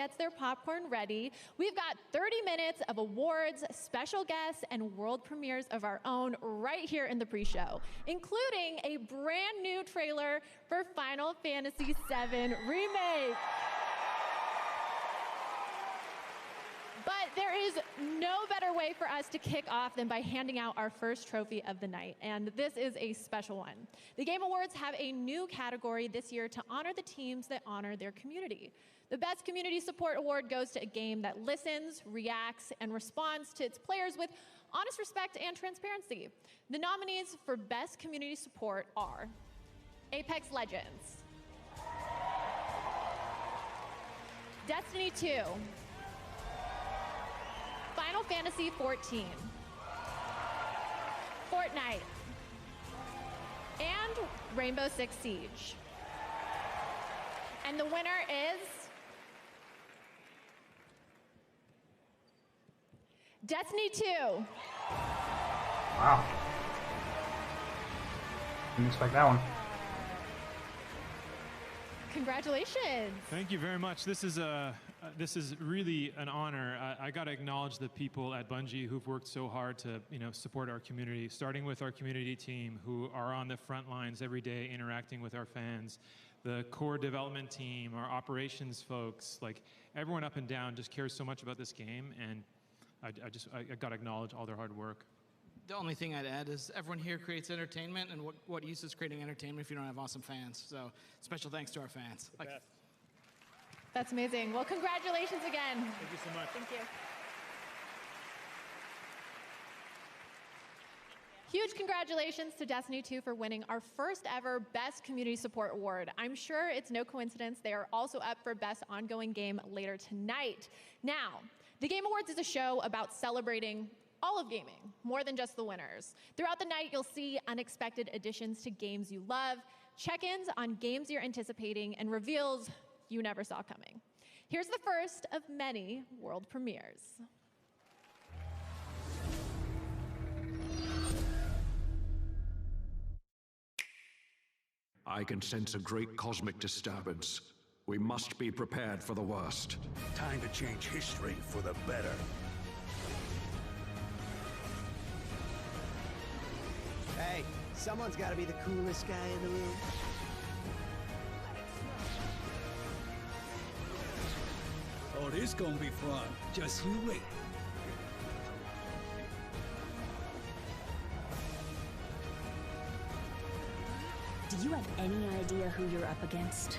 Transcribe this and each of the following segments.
gets their popcorn ready, we've got 30 minutes of awards, special guests, and world premieres of our own right here in the pre-show, including a brand new trailer for Final Fantasy VII Remake. But there is no better way for us to kick off than by handing out our first trophy of the night, and this is a special one. The Game Awards have a new category this year to honor the teams that honor their community. The Best Community Support Award goes to a game that listens, reacts, and responds to its players with honest respect and transparency. The nominees for Best Community Support are Apex Legends, Destiny 2, Final Fantasy XIV, Fortnite, and Rainbow Six Siege. And the winner is Destiny 2. Wow. Didn't expect that one. Congratulations. Thank you very much. This is really an honor. I got to acknowledge the people at Bungie who've worked so hard to, support our community, starting with our community team who are on the front lines every day interacting with our fans, the core development team, our operations folks, like everyone up and down just cares so much about this game, and I got to acknowledge all their hard work. The only thing I'd add is everyone here creates entertainment, and what use is creating entertainment if you don't have awesome fans? So special thanks to our fans. That's amazing. Well, congratulations again. Thank you so much. Thank you. Huge congratulations to Destiny 2 for winning our first ever Best Community Support Award. I'm sure it's no coincidence they are also up for Best Ongoing Game later tonight. Now, the Game Awards is a show about celebrating all of gaming, more than just the winners. Throughout the night, you'll see unexpected additions to games you love, check-ins on games you're anticipating, and reveals you never saw coming. Here's the first of many world premieres. I can sense a great cosmic disturbance. We must be prepared for the worst. Time to change history for the better. Hey, someone's got to be the coolest guy in the room. Oh, this gonna be fun. Just you wait. Do you have any idea who you're up against?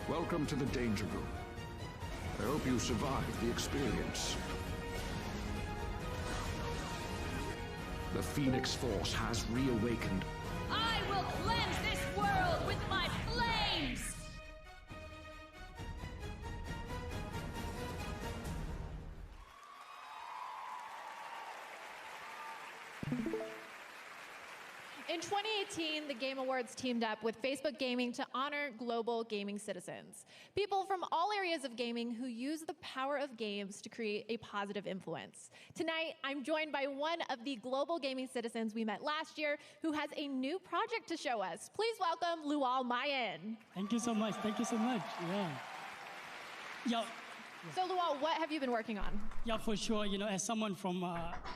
Welcome to the Danger Room. I hope you survive the experience. The Phoenix Force has reawakened. I will cleanse this world with my flames! In 2018, the Game Awards teamed up with Facebook Gaming to honor global gaming citizens, people from all areas of gaming who use the power of games to create a positive influence. Tonight, I'm joined by one of the global gaming citizens we met last year who has a new project to show us. Please welcome Lual Mayen. Thank you so much. Thank you so much. Yeah. So Lual, what have you been working on? Yeah, for sure. As someone from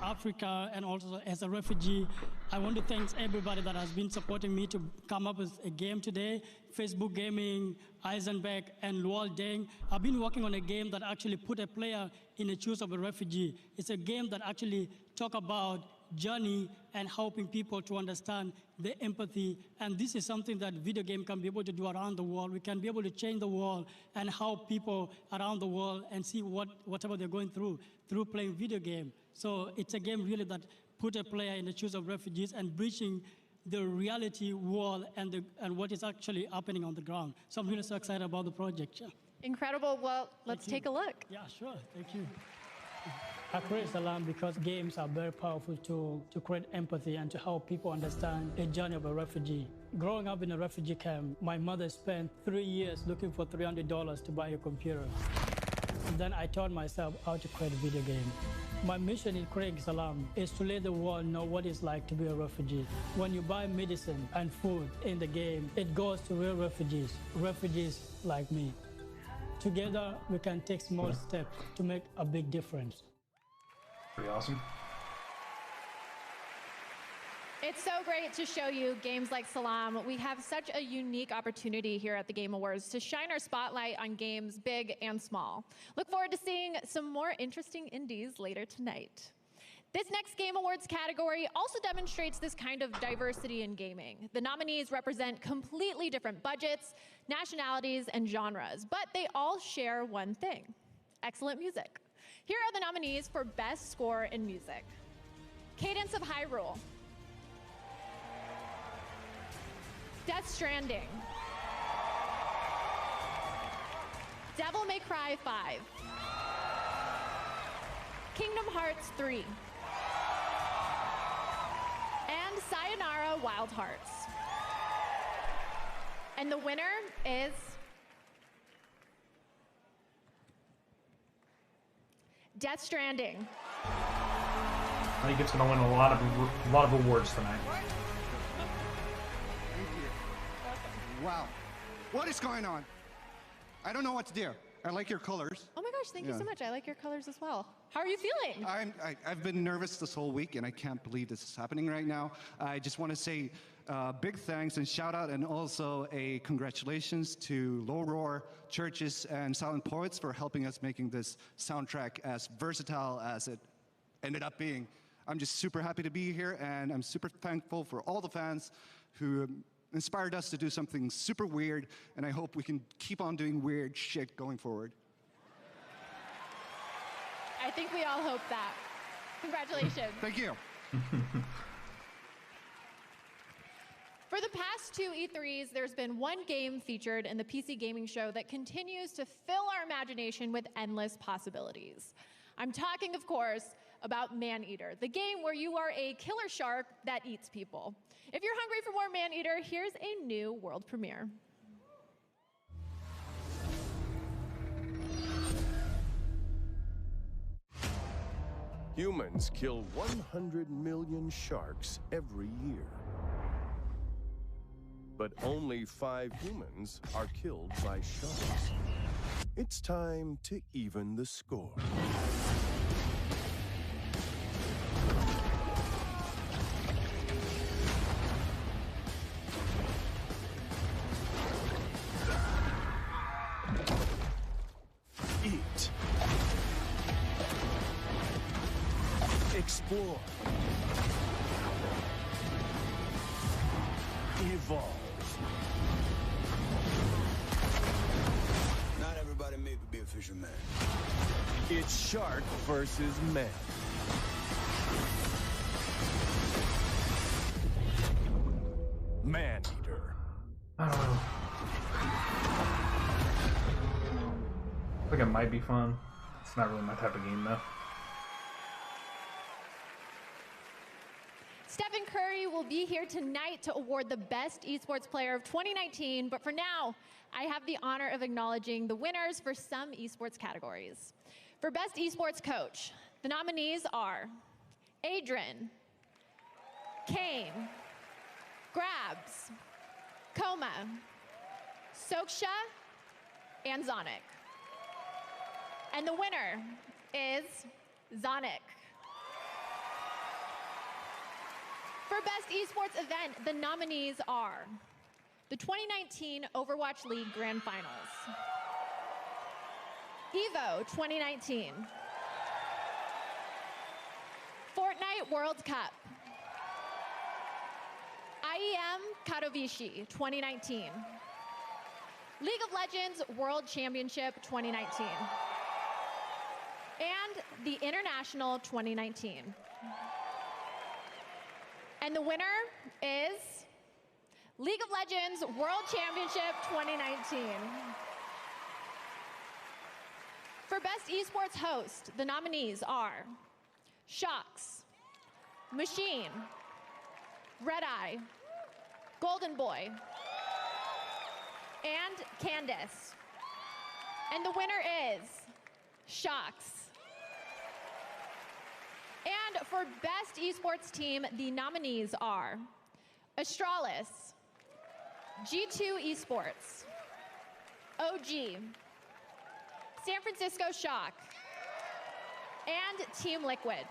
Africa and also as a refugee, I want to thank everybody that has been supporting me to come up with a game today. Facebook Gaming, Eisenberg, and Lual Deng. I've been working on a game that actually put a player in the shoes of a refugee. It's a game that actually talk about journey and helping people to understand the empathy. And this is something that video game can be able to do around the world. We can be able to change the world and help people around the world and see whatever they're going through playing video game. So it's a game really that put a player in the shoes of refugees and bridging the reality world and what is actually happening on the ground. So I'm really so excited about the project. Yeah. Incredible. Well, let's take a look. Yeah, sure. Thank you. I create Salam because games are very powerful to create empathy and to help people understand the journey of a refugee. Growing up in a refugee camp, my mother spent 3 years looking for $300 to buy a computer. And then I taught myself how to create a video game. My mission in creating Salam is to let the world know what it's like to be a refugee. When you buy medicine and food in the game, it goes to real refugees like me. Together, we can take small steps to make a big difference. Pretty awesome. It's so great to show you games like Salam. We have such a unique opportunity here at the Game Awards to shine our spotlight on games big and small. Look forward to seeing some more interesting indies later tonight. This next Game Awards category also demonstrates this kind of diversity in gaming. The nominees represent completely different budgets, nationalities, and genres, but they all share one thing: excellent music. Here are the nominees for Best Score in Music: Cadence of Hyrule, Death Stranding, Devil May Cry 5, Kingdom Hearts 3, and Sayonara Wild Hearts. And the winner is Death Stranding. I think it's going to win a lot of awards tonight. Wow. What is going on? I don't know what to do. I like your colors. Oh my gosh, thank you so much. I like your colors as well. How are you feeling? I've been nervous this whole week, and I can't believe this is happening right now. I just want to say big thanks and shout out, and also a congratulations to Low Roar, Churches, and Silent Poets for helping us making this soundtrack as versatile as it ended up being. I'm just super happy to be here, and I'm super thankful for all the fans who inspired us to do something super weird, and I hope we can keep on doing weird shit going forward. I think we all hope that. Congratulations. Thank you. For the past 2 E3s, there's been one game featured in the PC gaming show that continues to fill our imagination with endless possibilities. I'm talking, of course, about Maneater, the game where you are a killer shark that eats people. If you're hungry for more Maneater, here's a new world premiere. Humans kill 100 million sharks every year. But only 5 humans are killed by sharks. It's time to even the score. Eat. Explore. Evolve. Not everybody made to be a fisherman. It's shark versus man. Maneater. I don't know. I think it might be fun. It's not really my type of game, though. Stephen Curry will be here tonight to award the Best Esports Player of 2019, but for now, I have the honor of acknowledging the winners for some esports categories. For Best Esports Coach, the nominees are Adrian, Kane, Grabs, Coma, Soksha, and Zonic. And the winner is Zonic. For Best Esports Event, the nominees are the 2019 Overwatch League Grand Finals, EVO 2019, Fortnite World Cup, IEM Katowice 2019, League of Legends World Championship 2019, and the International 2019. And the winner is League of Legends World Championship 2019. For Best Esports Host, the nominees are Shox, Machine, Redeye, Golden Boy, and Candace. And the winner is Shocks. And for Best Esports Team, the nominees are Astralis, G2 Esports, OG, San Francisco Shock, and Team Liquid.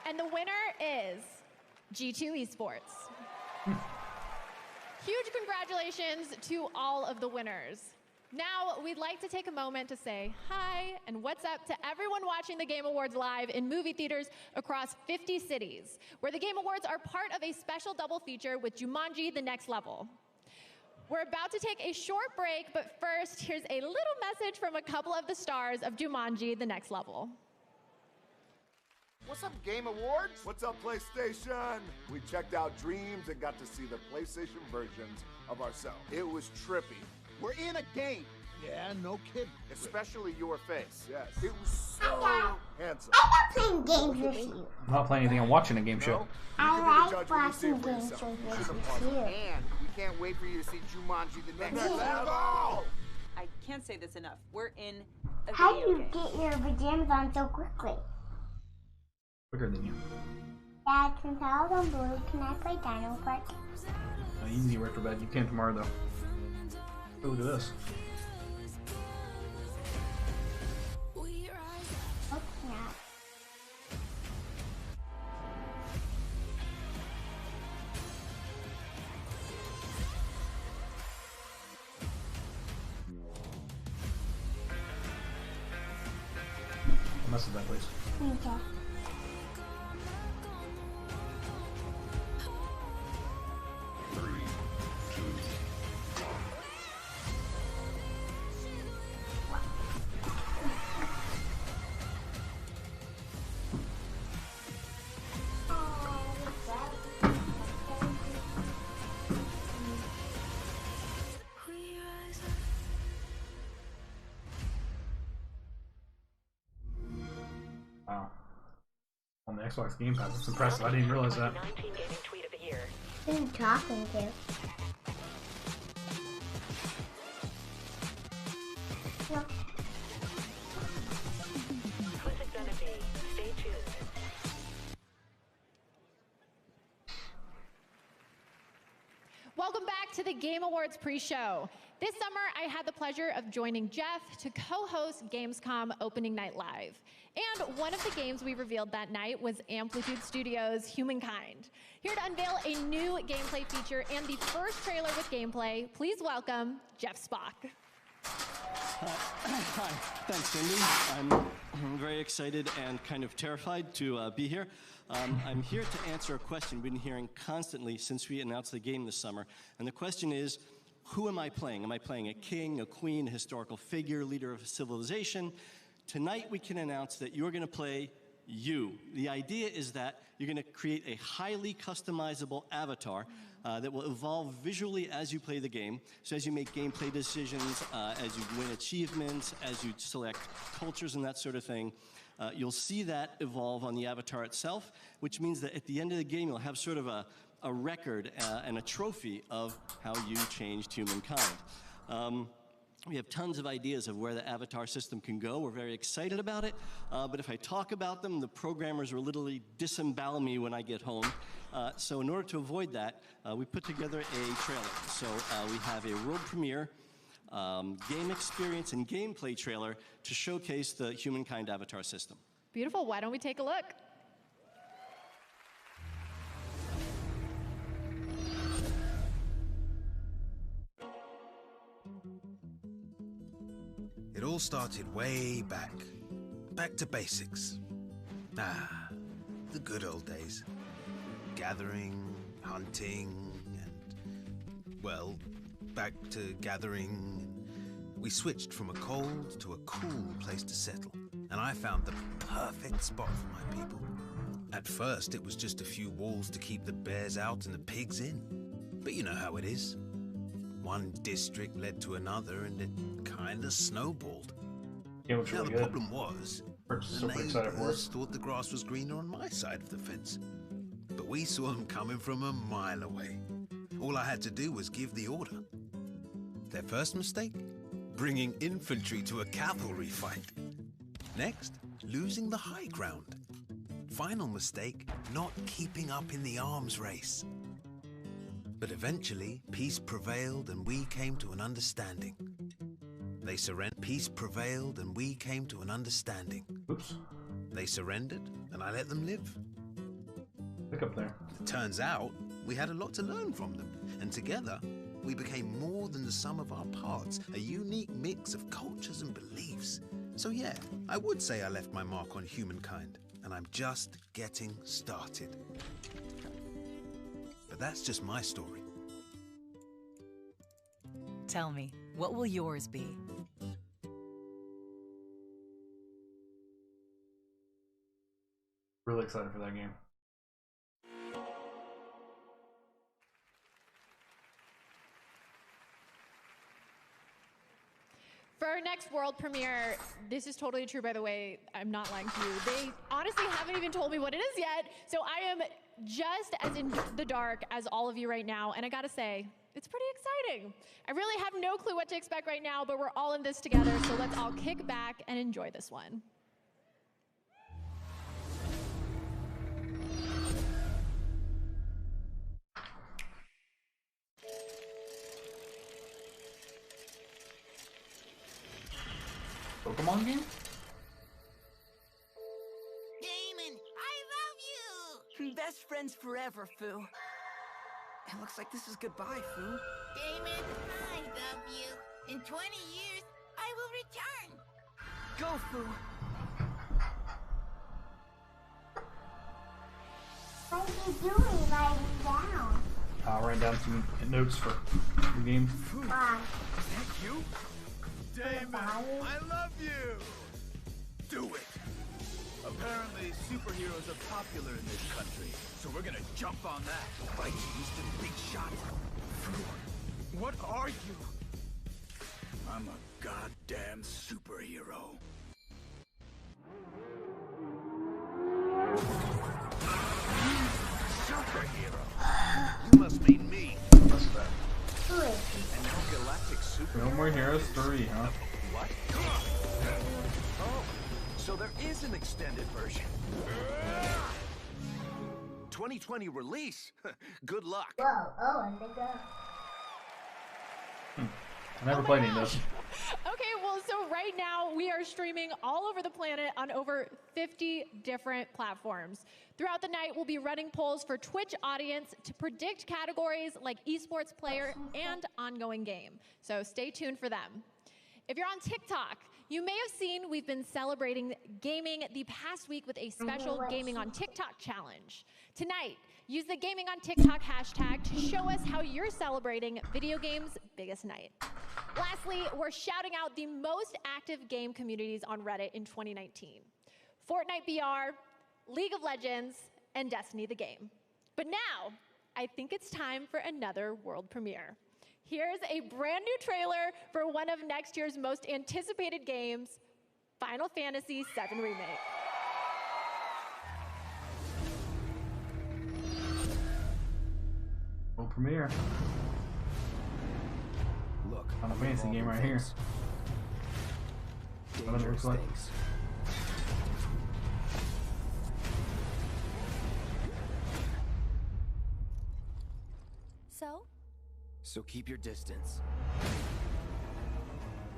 And the winner is G2 Esports. Huge congratulations to all of the winners. Now, we'd like to take a moment to say hi and what's up to everyone watching the Game Awards live in movie theaters across 50 cities, where the Game Awards are part of a special double feature with Jumanji: The Next Level. We're about to take a short break, but first, here's a little message from a couple of the stars of Jumanji: The Next Level. What's up, Game Awards? What's up, PlayStation? We checked out Dreams and got to see the PlayStation versions of ourselves. It was trippy. We're in a game. Yeah, no kidding. Especially your face. Yes. It was so handsome. I'm not playing games with you. I'm not playing anything. I'm watching a game show. I like watching games with you. And we can't wait for you to see Jumanji: The Next Level. I can't say this enough. We're in a How do video you game. get your pajamas on so quickly? Quicker than you. Dad, since I was on Blue, can I play Dino Park? Easy right for bed. You can tomorrow though. Oh, look at this. Oh, snap. I'll mess with that, please. Okay. Wow. On the Xbox Game Pass, that's impressive. I didn't realize that. Who are you talking to? No. Who's it gonna be? Stay tuned. Welcome back to the Game Awards pre-show. This summer, I had the pleasure of joining Jeff to co-host Gamescom Opening Night Live. And one of the games we revealed that night was Amplitude Studios' Humankind. Here to unveil a new gameplay feature and the first trailer with gameplay, please welcome Jeff Spock. Hi, thanks, Cindy. I'm very excited and kind of terrified to be here. I'm here to answer a question we've been hearing constantly since we announced the game this summer. And the question is, who am I playing? Am I playing a king, a queen, a historical figure, leader of a civilization? Tonight we can announce that you're going to play you. The idea is that you're going to create a highly customizable avatar that will evolve visually as you play the game. So as you make gameplay decisions, as you win achievements, as you select cultures and that sort of thing, you'll see that evolve on the avatar itself, which means that at the end of the game, you'll have sort of a record and a trophy of how you changed humankind. We have tons of ideas of where the avatar system can go. We're very excited about it. But if I talk about them, the programmers will literally disembowel me when I get home. So in order to avoid that, we put together a trailer. So we have a world premiere game experience and gameplay trailer to showcase the Humankind avatar system. Beautiful. Why don't we take a look? It all started way back. Back to basics. Ah, the good old days. Gathering, hunting, and, well, back to gathering. We switched from a cold to a cool place to settle, and I found the perfect spot for my people. At first, it was just a few walls to keep the bears out and the pigs in. But you know how it is. One district led to another, and it kinda snowballed. Yeah, looks now really the good. problem was, We're the super excited for neighbors it. thought the grass was greener on my side of the fence. But we saw them coming from a mile away. All I had to do was give the order. Their first mistake? bringing infantry to a cavalry fight. Next, losing the high ground. Final mistake, not keeping up in the arms race. But eventually, peace prevailed and we came to an understanding. They surrendered. Peace prevailed and we came to an understanding. Oops. They surrendered and I let them live. Pick up there. It turns out, we had a lot to learn from them. And together, we became more than the sum of our parts, a unique mix of cultures and beliefs. So yeah, I would say I left my mark on humankind, and I'm just getting started. But that's just my story. Tell me, what will yours be? Really excited for that game. For our next world premiere, this is totally true, by the way. I'm not lying to you. They honestly haven't even told me what it is yet. So I am just as in the dark as all of you right now. And I gotta say, it's pretty exciting. I really have no clue what to expect right now, but we're all in this together. So let's all kick back and enjoy this one. Pokemon game? Damon, I love you! Best friends forever, Fu. It looks like this is goodbye, Fu. Damon, I love you. In 20 years, I will return. Go, Fu. What are you doing writing down? I'll write down some notes for the game. Why? Thank you. Damon, I love you! Do it! Apparently, superheroes are popular in this country, so we're gonna jump on that. Right, Mr. Big Shot? What are you? I'm a goddamn superhero. Superhero? You must mean me. What's that? Who is And now Galactic Superhero? No More Heroes 3, huh? What? Oh, so there is an extended version. 2020 release? Good luck. Whoa, oh, and they go. I never played any of those. Okay, well, so right now we are streaming all over the planet on over 50 different platforms. Throughout the night, we'll be running polls for Twitch audience to predict categories like esports player and ongoing game. So stay tuned for them. If you're on TikTok, you may have seen we've been celebrating gaming the past week with a special Gaming on TikTok challenge. Tonight, use the Gaming on TikTok hashtag to show us how you're celebrating video games' biggest night. Lastly, we're shouting out the most active game communities on Reddit in 2019. Fortnite BR, League of Legends, and Destiny the game. But now, I think it's time for another world premiere. Here's a brand new trailer for one of next year's most anticipated games, Final Fantasy VII Remake. World premiere. Look, Final Fantasy game right here. What it looks like. So keep your distance.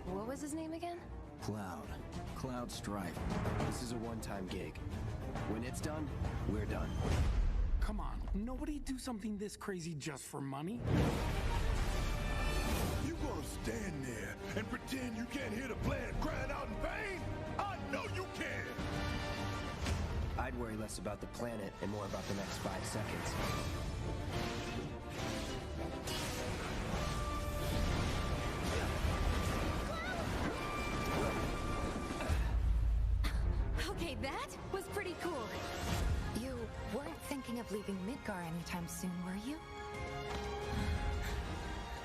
What was his name again? Cloud. Cloud Strife. This is a one-time gig. When it's done, we're done. Come on, nobody do something this crazy just for money. You gonna stand there and pretend you can't hear the planet crying out in pain? I know you can! I'd worry less about the planet and more about the next 5 seconds. Okay, that was pretty cool. You weren't thinking of leaving Midgar anytime soon, were you?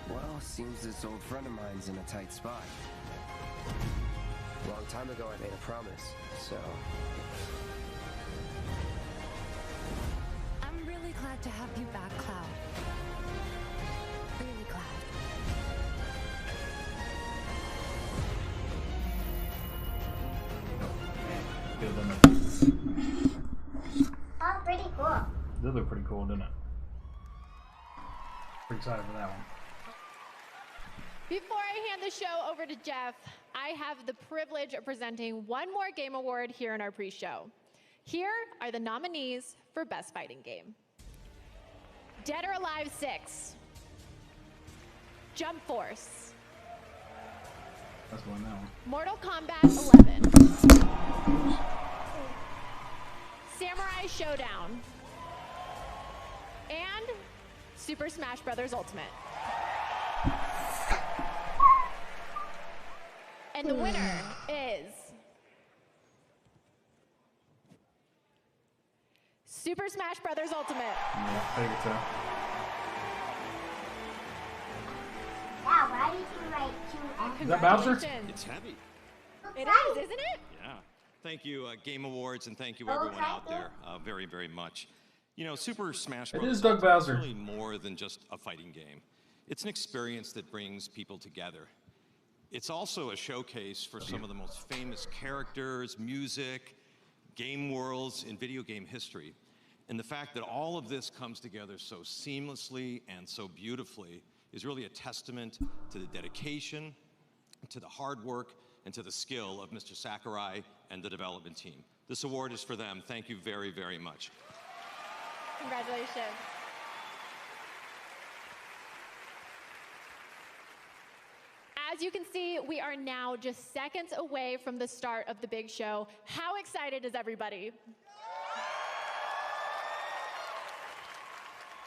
Well, seems this old friend of mine's in a tight spot. Long time ago I made a promise, so... I'm really glad to have you back, Cloud. Really glad. cool, didn't it? Pretty excited for that one. Before I hand the show over to Jeff, I have the privilege of presenting one more game award here in our pre-show. Here are the nominees for Best Fighting Game. Dead or Alive 6, Jump Force, That's going that one. Mortal Kombat 11, Samurai Showdown, and Super Smash Bros. Ultimate. And the winner is Super Smash Bros. Ultimate. Yeah, I think so. Yeah, why did you write 2X? Is that Bowser? It's heavy. It is, isn't it? Yeah. Thank you, Game Awards, and thank you everyone out there very, very much. You know, Super Smash Bros. It is Doug Bowser. Is really more than just a fighting game. It's an experience that brings people together. It's also a showcase for some of the most famous characters, music, game worlds in video game history. And the fact that all of this comes together so seamlessly and so beautifully is really a testament to the dedication, to the hard work, and to the skill of Mr. Sakurai and the development team. This award is for them. Thank you very, very much. Congratulations. As you can see, we are now just seconds away from the start of the big show. How excited is everybody?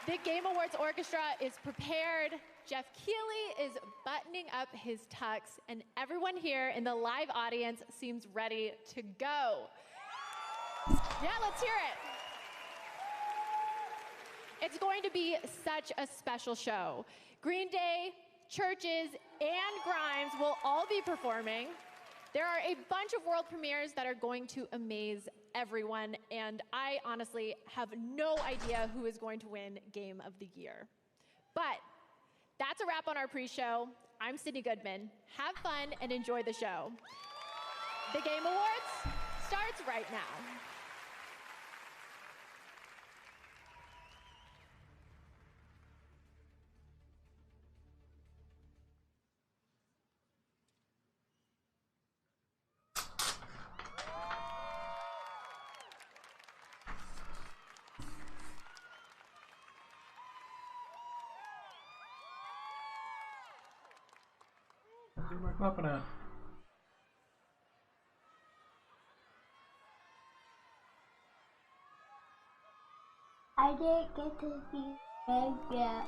The Game Awards Orchestra is prepared. Jeff Keighley is buttoning up his tux, and everyone here in the live audience seems ready to go. Yeah, let's hear it. It's going to be such a special show. Green Day, Churches, and Grimes will all be performing. There are a bunch of world premieres that are going to amaze everyone, and I honestly have no idea who is going to win Game of the Year. But that's a wrap on our pre-show. I'm Sydney Goodman. Have fun and enjoy the show. The Game Awards starts right now. Where's my clapping at? I didn't get to see the game yet.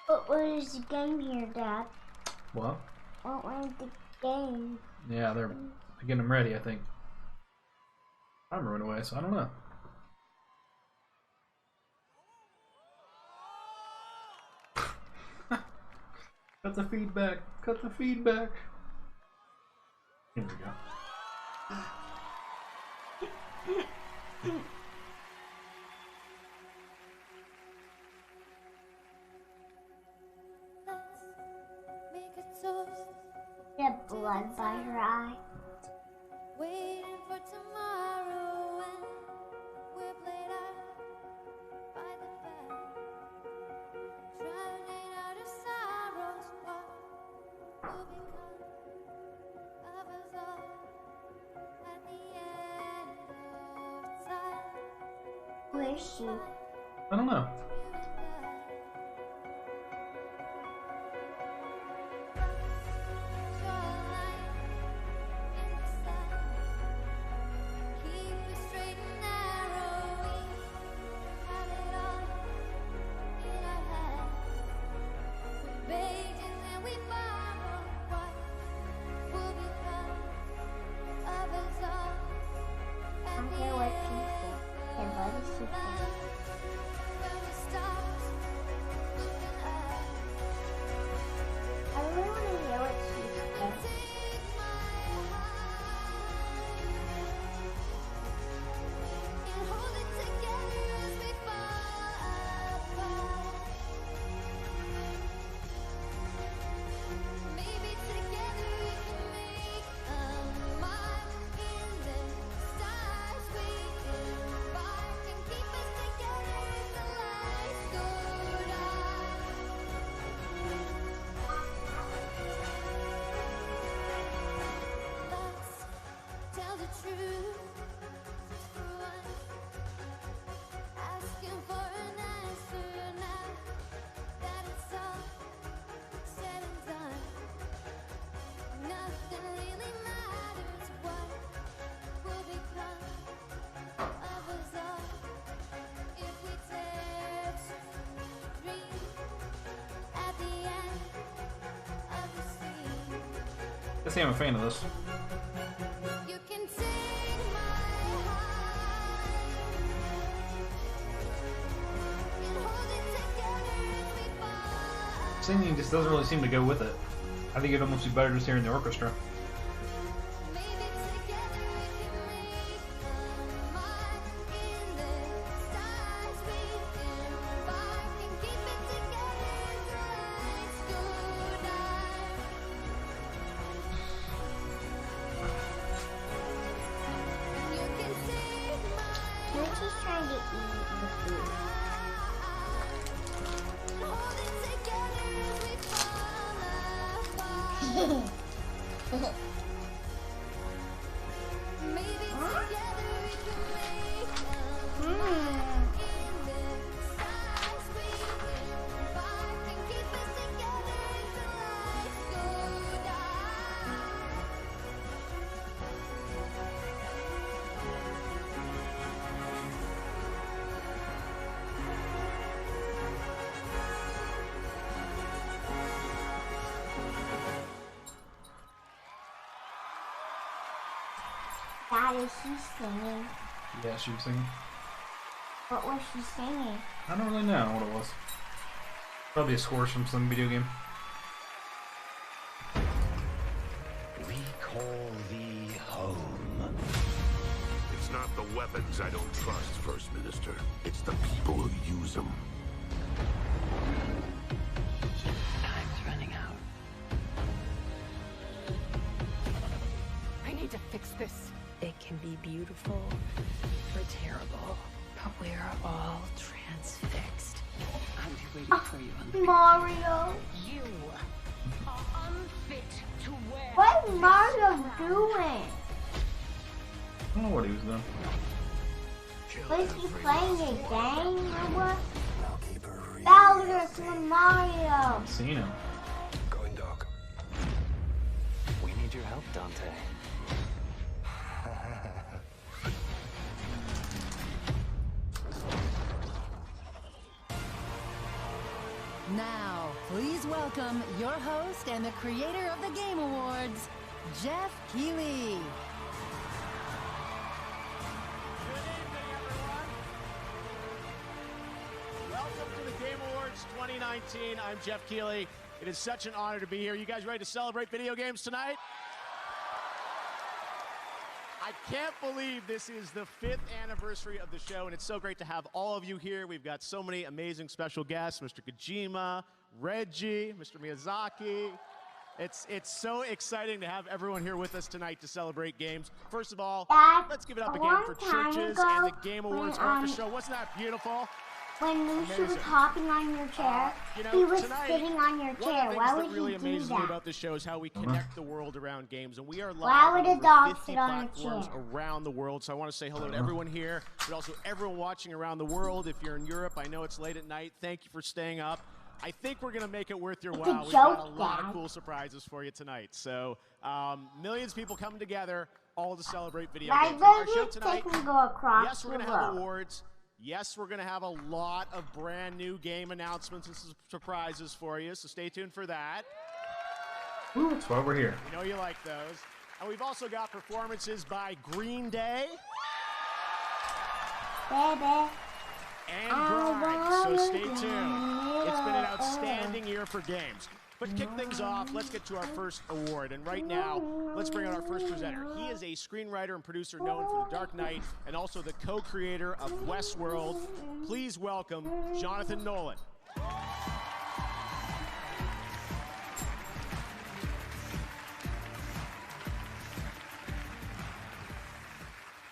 What was the game here, Dad? What? What was the game? Yeah, they're getting them ready, I think. Timer went away, so I don't know. Cut the feedback. Cut the feedback. Here we go. Get blood by her eye. Waiting for tomorrow when we're played out by the band, drowning out our sorrows. What will become of us all at the end of time? Where is she? I don't know. I don't care what she said. And what is she saying? the truth just for once. Asking for an answer now that it's all said and done. Nothing really matters. What will become of us all if we dare to dream at the end of the scene? I see I'm a fan of this. You can take my heart and hold it together as we fall. Singing just doesn't really seem to go with it. I think it'd almost be better just hearing the orchestra. Maybe together we can make a mark in the stars. We embark and keep it together till lights go dark. You can take my You're just trying to eat the food. hold it together as we fall apart. Maybe together we can make a mark in the stars. We embark and keep us together till lights go dark. Dad, is she singing? Yeah, she was singing. What was she singing? I don't really know what it was. Probably a score from some video game. We call thee home. It's not the weapons I don't trust, First Minister. It's the people who use them. Time's running out. I need to fix this. It can be beautiful or terrible, but we're all transfixed. I'll be waiting for you on the Mario. You are unfit to wear. What is Mario doing? I don't know what he was doing. Was he playing a game or what? Bowser for Mario. I've seen him. Going dog. We need your help, Dante. Now, please welcome your host and the creator of the Game Awards, Jeff Keighley. Welcome to the Game Awards 2019. I'm Jeff Keighley. It is such an honor to be here. You guys ready to celebrate video games tonight? I can't believe this is the 5th anniversary of the show, and it's so great to have all of you here. We've got so many amazing special guests, Mr. Kojima, Reggie, Mr. Miyazaki. It's so exciting to have everyone here with us tonight to celebrate games. First of all, Dad, let's give it up a again long for time Churches ago, and the Game Awards when, Orchestra. Wasn't that beautiful? When Lucy was Amazing. hopping on your chair, You know, he was tonight, sitting on your one of the chair. things Why that would really he do amazes me that? about this show is how we connect the world around games, and we are live Why would on a over dog 50 sit on a platforms chair? around the world. So I want to say hello to everyone here, but also everyone watching around the world. If you're in Europe, I know it's late at night. Thank you for staying up. I think we're going to make it worth your It's a while. We've got a joke, lot Dad. of cool surprises for you tonight. So millions of people coming together, all to celebrate video My games. Our show brother tonight, can go across yes, we're the going to have road. awards. Yes, we're going to have a lot of brand new game announcements and surprises for you, so stay tuned for that. That's why we're here. We know you like those. And we've also got performances by Green Day Baby. and Grimes, so stay tuned. It's been an outstanding year for games. But to kick things off, let's get to our first award. And right now, let's bring out our first presenter. He is a screenwriter and producer known for The Dark Knight and also the co-creator of Westworld. Please welcome Jonathan Nolan.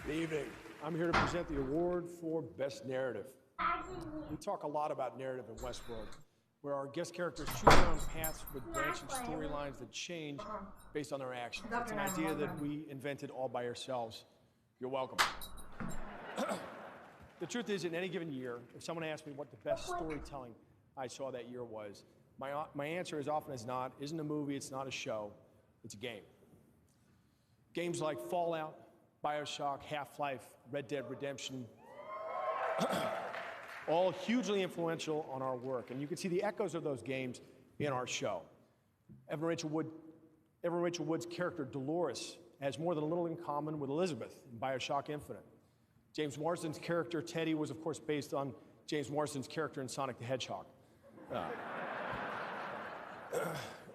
Good evening. I'm here to present the award for Best Narrative. We talk a lot about narrative in Westworld. where our guest characters choose their own paths with branching storylines that change based on their actions. It's an idea that we invented all by ourselves. You're welcome. The truth is, in any given year, if someone asked me what the best storytelling I saw that year was, my answer, as often as not, isn't a movie, it's not a show, it's a game. Games like Fallout, BioShock, Half-Life, Red Dead Redemption, all hugely influential on our work. And you can see the echoes of those games in our show. Evan Rachel Wood's character, Dolores, has more than a little in common with Elizabeth in BioShock Infinite. James Marsden's character, Teddy, was, of course, based on James Marsden's character in Sonic the Hedgehog.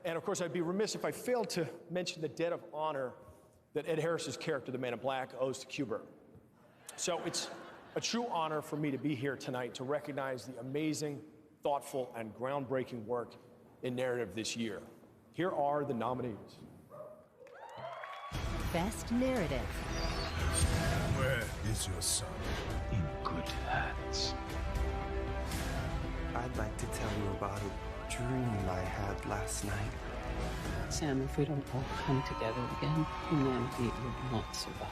And, of course, I'd be remiss if I failed to mention the debt of honor that Ed Harris's character, the Man in Black, owes to Q*bert. So it's a true honor for me to be here tonight to recognize the amazing, thoughtful, and groundbreaking work in narrative this year. Here are the nominees. Best Narrative. Where is your son? In good hands. I'd like to tell you about a dream I had last night. Sam, if we don't all come together again, humanity will not survive.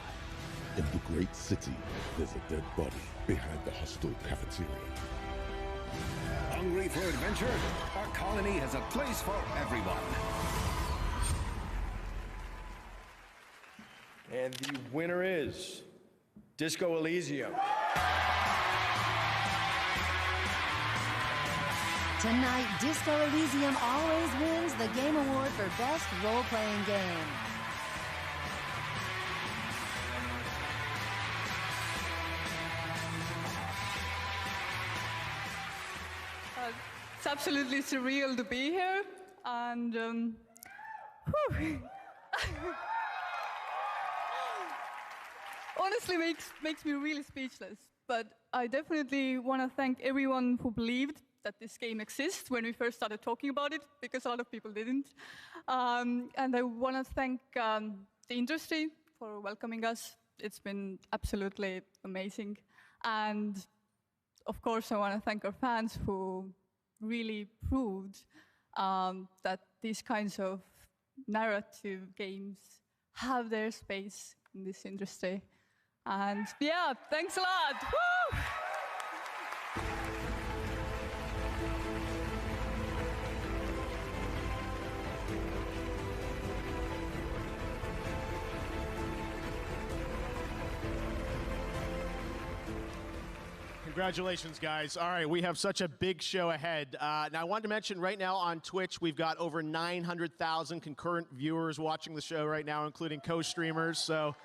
In the great city, there's a dead body behind the hostile cafeteria. Hungry for adventure? Our colony has a place for everyone. And the winner is Disco Elysium. Tonight, Disco Elysium always wins the Game Award for Best Role-Playing Game. It's absolutely surreal to be here, and honestly makes me really speechless. But I definitely want to thank everyone who believed that this game exists when we first started talking about it, because a lot of people didn't. And I want to thank the industry for welcoming us. It's been absolutely amazing. And of course, I want to thank our fans who really proved that these kinds of narrative games have their space in this industry. And yeah, thanks a lot. Woo! Congratulations, guys. All right, we have such a big show ahead. Now, I wanted to mention right now on Twitch, we've got over 900,000 concurrent viewers watching the show right now, including co-streamers. So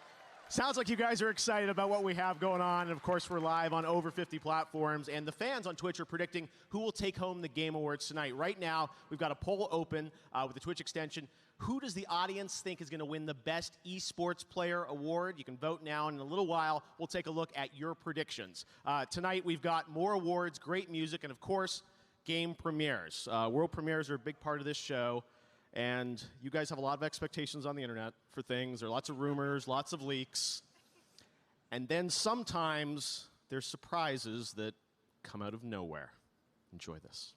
sounds like you guys are excited about what we have going on. And of course, we're live on over 50 platforms. And the fans on Twitch are predicting who will take home the Game Awards tonight. Right now, we've got a poll open with the Twitch extension. Who does the audience think is going to win the Best Esports Player Award? You can vote now, and in a little while, we'll take a look at your predictions. Tonight, we've got more awards, great music, and of course, game premieres. World premieres are a big part of this show, and you guys have a lot of expectations on the internet for things. There are lots of rumors, lots of leaks, and then sometimes there's surprises that come out of nowhere. Enjoy this.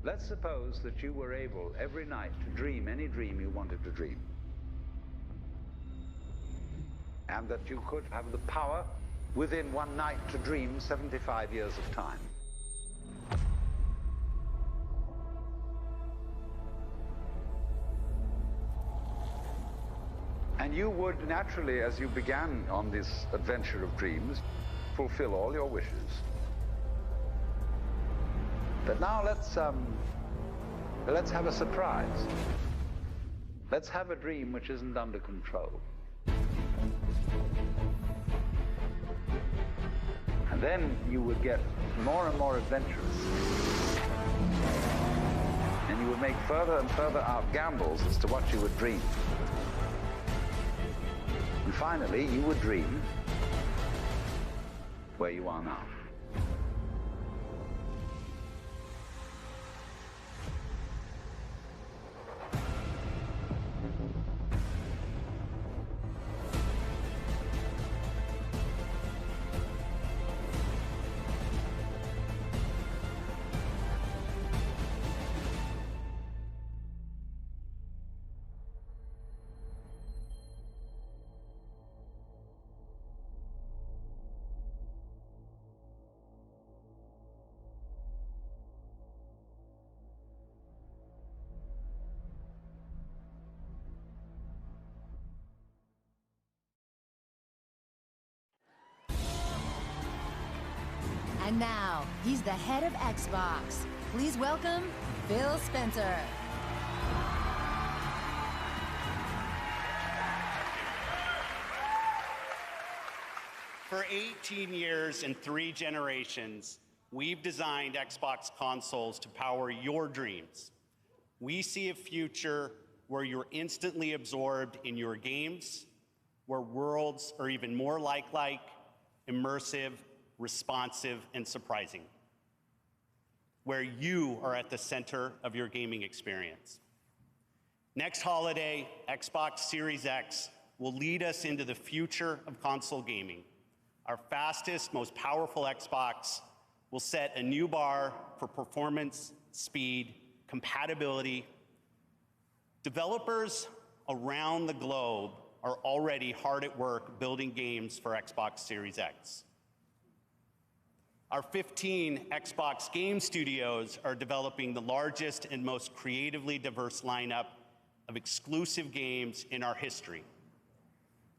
Let's suppose that you were able every night to dream any dream you wanted to dream. And that you could have the power within one night to dream 75 years of time. And you would naturally, as you began on this adventure of dreams, fulfill all your wishes. But now let's have a surprise. Let's have a dream which isn't under control. And then you would get more and more adventurous. And you would make further and further out gambles as to what you would dream. And finally, you would dream where you are now. And now, he's the head of Xbox. Please welcome Phil Spencer. For 18 years and 3 generations, we've designed Xbox consoles to power your dreams. We see a future where you're instantly absorbed in your games, where worlds are even more lifelike, immersive, responsive, and surprising. Where you are at the center of your gaming experience. Next holiday, Xbox Series X will lead us into the future of console gaming. Our fastest, most powerful Xbox will set a new bar for performance, speed, compatibility. Developers around the globe are already hard at work building games for Xbox Series X. Our 15 Xbox game studios are developing the largest and most creatively diverse lineup of exclusive games in our history.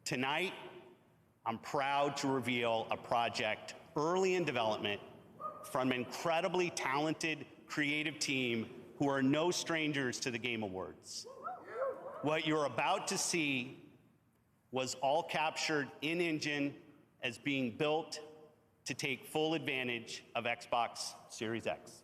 Tonight, I'm proud to reveal a project early in development from an incredibly talented, creative team who are no strangers to the Game Awards. What you're about to see was all captured in-engine as being built to take full advantage of Xbox Series X.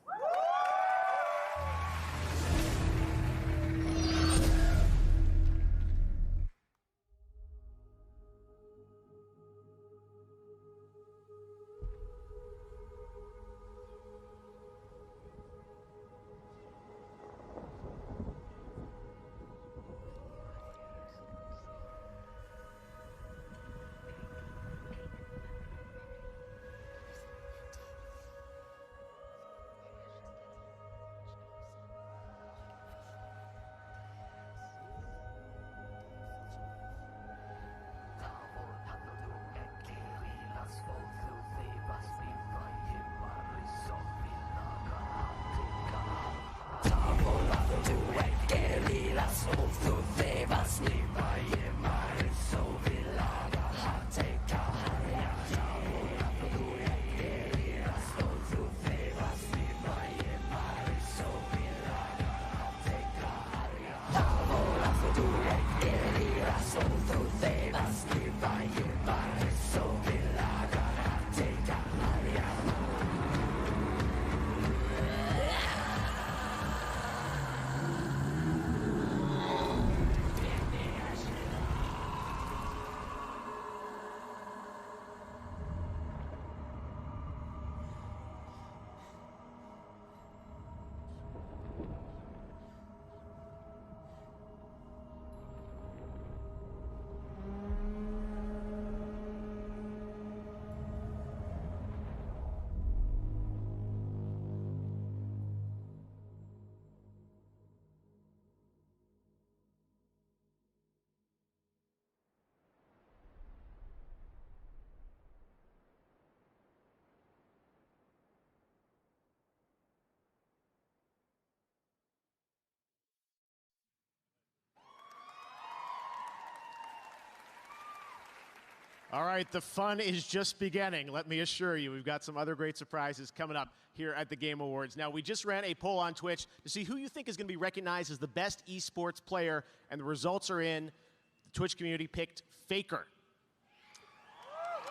All right, the fun is just beginning. Let me assure you, we've got some other great surprises coming up here at the Game Awards. Now, we just ran a poll on Twitch to see who you think is going to be recognized as the best esports player, and the results are in. The Twitch community picked Faker.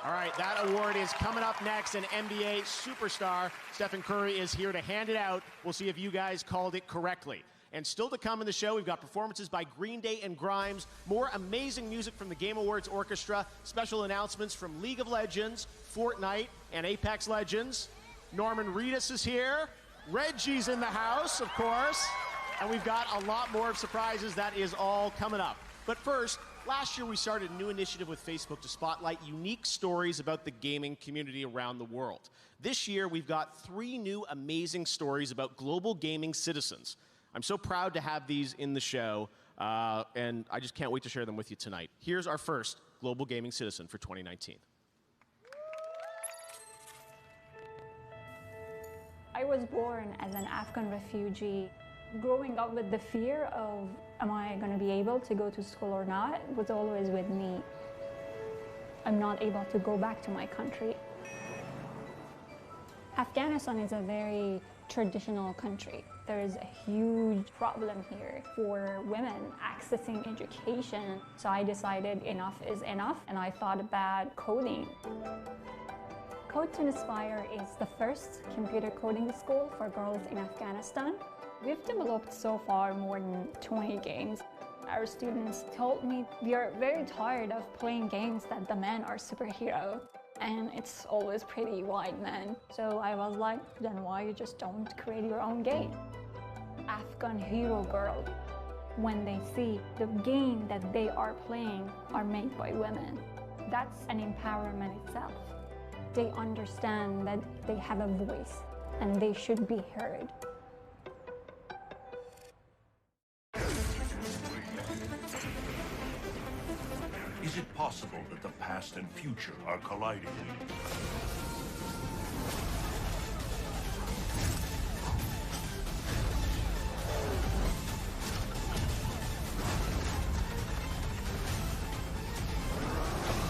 All right, that award is coming up next, and NBA superstar Stephen Curry is here to hand it out. We'll see if you guys called it correctly. And still to come in the show, we've got performances by Green Day and Grimes, more amazing music from the Game Awards Orchestra, special announcements from League of Legends, Fortnite, and Apex Legends. Norman Reedus is here. Reggie's in the house, of course. And we've got a lot more surprises. That is all coming up. But first, last year we started a new initiative with Facebook to spotlight unique stories about the gaming community around the world. This year, we've got 3 new amazing stories about global gaming citizens. I'm so proud to have these in the show, and I just can't wait to share them with you tonight. Here's our first global gaming citizen for 2019. I was born as an Afghan refugee. Growing up with the fear of, am I going to be able to go to school or not, was always with me. I'm not able to go back to my country. Afghanistan is a very traditional country. There is a huge problem here for women accessing education. So I decided enough is enough, and I thought about coding. Code to Inspire is the first computer coding school for girls in Afghanistan. We've developed so far more than 20 games. Our students told me we are very tired of playing games that the men are superheroes. And it's always pretty white men. So I was like, then why you just don't create your own game? Afghan Hero Girl. When they see the game that they are playing are made by women, that's an empowerment itself. They understand that they have a voice and they should be heard. Is it possible that the past and future are colliding?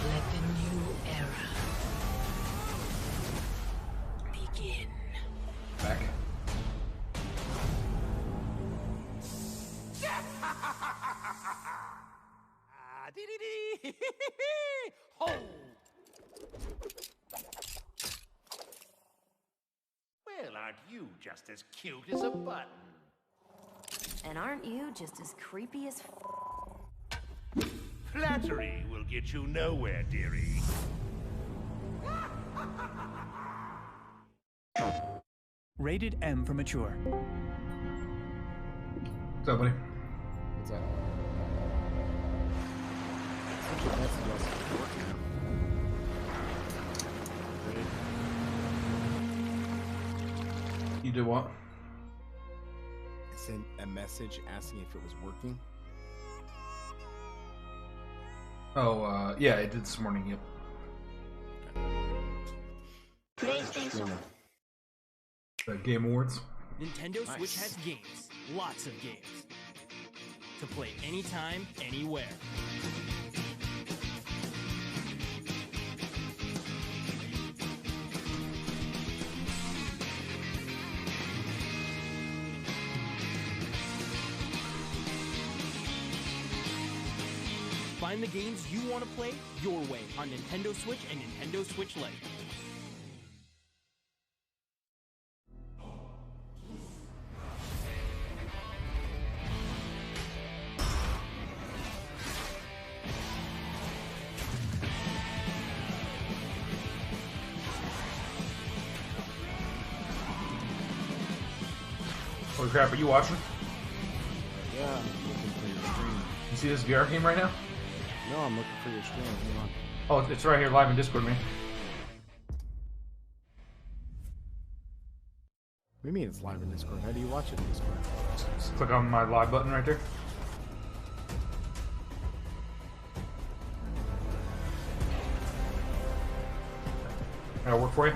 Let the new era begin. Back. Ho! Well, aren't you just as cute as a button? And aren't you just as creepy as Flattery will get you nowhere, dearie. Rated M for mature. What's up, buddy? What's up? You did what? I sent a message asking if it was working. Oh, yeah, I did this morning, yep. PlayStation. The Game Awards. Nintendo Switch has games, lots of games, to play anytime, anywhere. Find the games you want to play your way on Nintendo Switch and Nintendo Switch Lite. Holy crap, are you watching? Yeah, I'm looking for your stream. You see this VR game right now? No, I'm looking for your stream. Hang on. Oh, it's right here live in Discord, man. What do you mean it's live in Discord? How do you watch it in Discord? Just click on my live button right there. That'll work for you?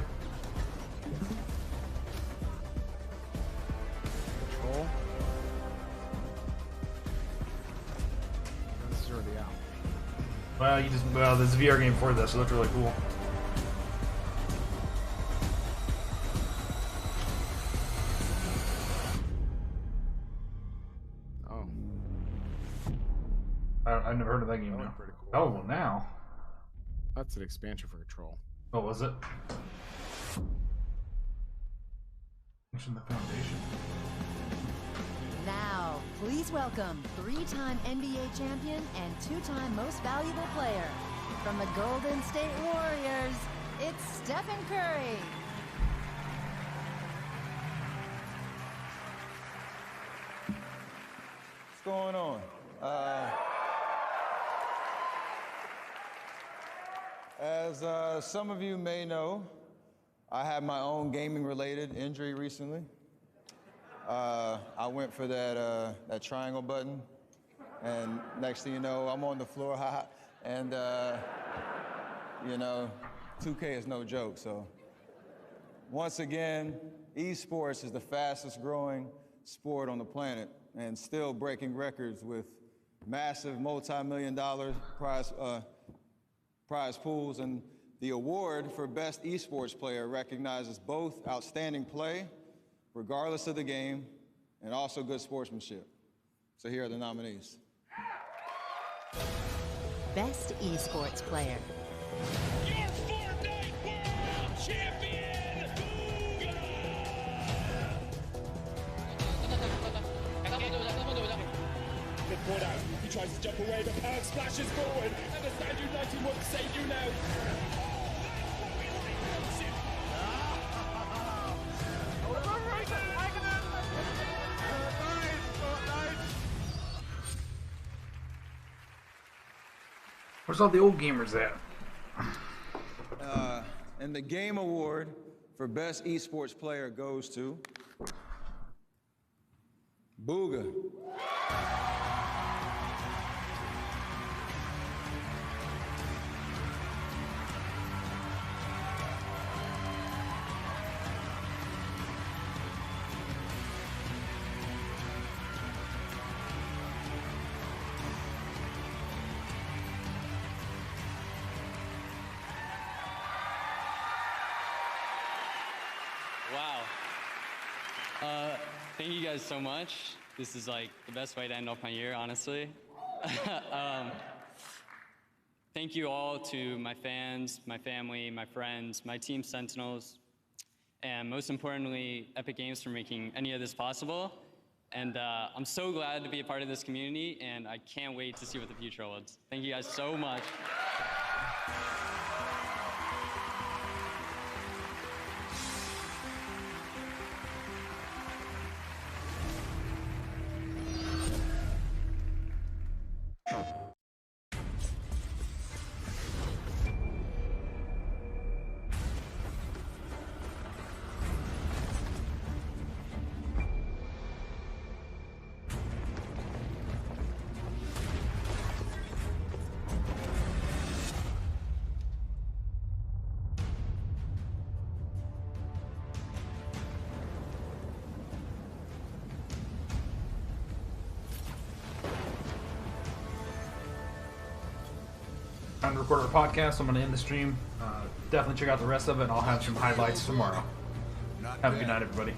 Control. This is already out. Well, there's a VR game for this, so that's really cool. Oh. I've never heard of that game now. Pretty cool. Oh, well now. That's an expansion for Control. Oh, was it? Mention the Foundation. Now, please welcome three-time NBA champion and two-time most valuable player. From the Golden State Warriors, it's Stephen Curry. What's going on? As some of you may know, I had my own gaming-related injury recently. I went for that triangle button, and next thing you know, I'm on the floor, and you know, 2K is no joke. So once again, esports is the fastest-growing sport on the planet, and still breaking records with massive multi-million-dollar prize pools, and The award for Best Esports Player recognizes both outstanding play, regardless of the game, and also good sportsmanship. So here are the nominees. Best Esports Player. Your Fortnite World Champion, Booga! Good point out. He tries to jump away, but Perk splashes forward. Understand United won't save you now. Where's all the old gamers at? And the Game Award for Best Esports Player goes to Booga. Wow. Thank you guys so much. This is like the best way to end off my year, honestly. Thank you all to my fans, my family, my friends, my team Sentinels, and most importantly, Epic Games for making any of this possible. And I'm so glad to be a part of this community, and I can't wait to see what the future holds. Thank you guys so much. Time to record our podcast. I'm going to end the stream. Definitely check out the rest of it, and I'll have some highlights tomorrow. Have a good night, everybody.